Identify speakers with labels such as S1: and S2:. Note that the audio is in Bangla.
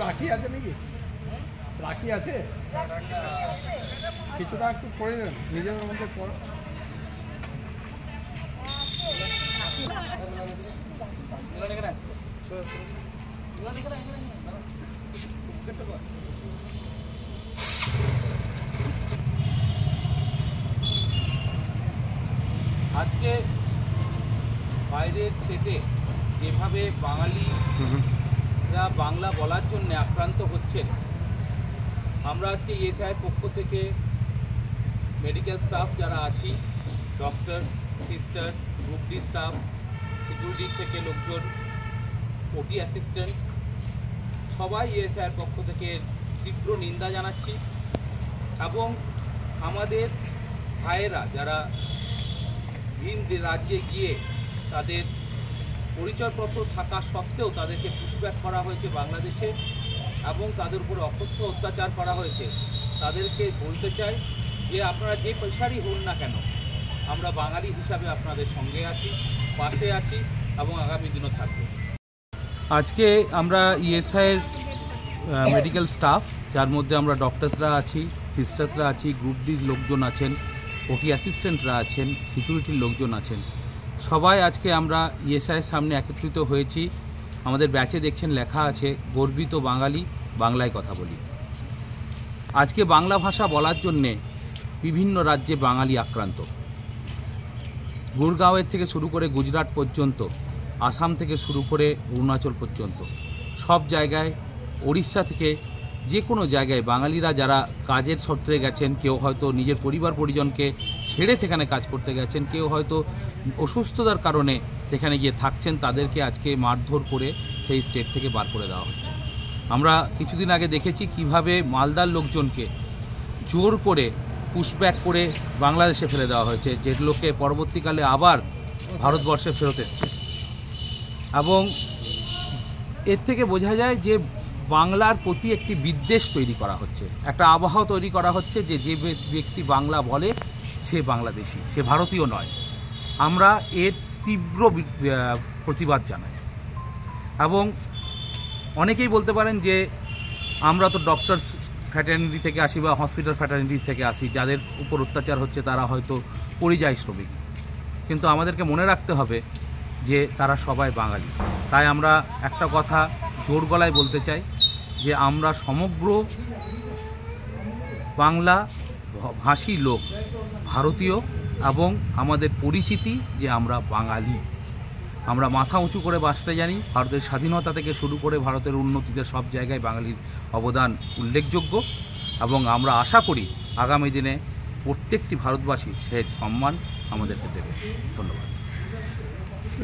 S1: রাখি আছে নাকি? রাখি আছে কিছুটা একটু পড়ে নেন নিজের মধ্যে পড়ো।
S2: আজকে বাইরের সেটে যেভাবে বাঙালিরা বাংলা বলার জন্য আক্রান্ত হচ্ছেন, আমরা আজকে ইএসআইয়ের পক্ষ থেকে মেডিকেল স্টাফ যারা আছি, doctor, sister, group D staff, security থেকে লোকজন, ওটি অ্যাসিস্ট্যান্ট, সবাই ইএসআইয়ের পক্ষ থেকে তীব্র নিন্দা জানাচ্ছি। এবং আমাদের ভাইয়েরা যারা ভিন রাজ্যে গিয়ে তাদের পরিচয়পত্র থাকা সত্ত্বেও তাদেরকে পুশব্যাক করা হয়েছে বাংলাদেশে এবং তাদের উপর অকথ্য অত্যাচার করা হয়েছে, তাদেরকে বলতে চাই যে আপনারা যে পেশারই হন না কেন, আমরা বাঙালি হিসাবে আপনাদের সঙ্গে আছি, পাশে আছি এবং আগামী দিনও থাকব। আজকে আমরা ইএসআইয়ের মেডিকেল স্টাফ, যার মধ্যে আমরা ডক্টরসরা আছি, সিস্টার্সরা আছি, গ্রুপ ডির লোকজন আছেন, ওটি অ্যাসিস্ট্যান্টরা আছেন, সিকিউরিটির লোকজন আছেন, সবাই আজকে আমরা ইএসআইয়ের সামনে একত্রিত হয়েছি। আমাদের ব্যাচে দেখছেন লেখা আছে, গর্বিত বাঙালি, বাংলায় কথা বলি। আজকে বাংলা ভাষা বলার জন্যে বিভিন্ন রাজ্যে বাঙালি আক্রান্ত। গুরগাঁওয়ের থেকে শুরু করে গুজরাট পর্যন্ত, আসাম থেকে শুরু করে অরুণাচল পর্যন্ত সব জায়গায়, ওড়িশা থেকে যে কোনো জায়গায় বাঙালিরা যারা কাজের সূত্রে গেছেন, কেউ হয়তো নিজের পরিবার পরিজনকে ছেড়ে সেখানে কাজ করতে গেছেন, কেউ হয়তো অসুস্থতার কারণে সেখানে গিয়ে থাকছেন, তাদেরকে আজকে মারধর করে সেই স্টেট থেকে বার করে দেওয়া হচ্ছে। আমরা কিছুদিন আগে দেখেছি কিভাবে মালদার লোকজনকে জোর করে পুশব্যাক করে বাংলাদেশে ফেলে দেওয়া হয়েছে, যেগুলোকে পরবর্তীকালে আবার ভারতবর্ষে ফেরত এসছে। এবং এর থেকে বোঝা যায় যে বাংলার প্রতি একটি বিদ্বেষ তৈরি করা হচ্ছে, একটা আবহাওয়া তৈরি করা হচ্ছে যে যে ব্যক্তি বাংলা বলে সে বাংলাদেশি, সে ভারতীয় নয়। আমরা এর তীব্র প্রতিবাদ জানাই। এবং অনেকেই বলতে পারেন যে আমরা তো ডক্টরস ফ্র্যাটার্নিটি থেকে আসি বা হসপিটাল ফ্র্যাটার্নিটিস থেকে আসি, যাদের উপর অত্যাচার হচ্ছে তারা হয়তো পরিযায়ী শ্রমিক, কিন্তু আমাদেরকে মনে রাখতে হবে যে তারা সবাই বাঙালি। তাই আমরা একটা কথা জোর গলায় বলতে চাই যে আমরা সমগ্র বাংলা ভাষী লোক ভারতীয় এবং আমাদের পরিচিতি যে আমরা বাঙালি। আমরা মাথা উঁচু করে বাঁচতে জানি। ভারতের স্বাধীনতা থেকে শুরু করে ভারতের উন্নতিতে সব জায়গায় বাঙালির অবদান উল্লেখযোগ্য এবং আমরা আশা করি আগামী দিনে প্রত্যেকটি ভারতবাসী সে সম্মান আমাদেরকে দেবে। ধন্যবাদ।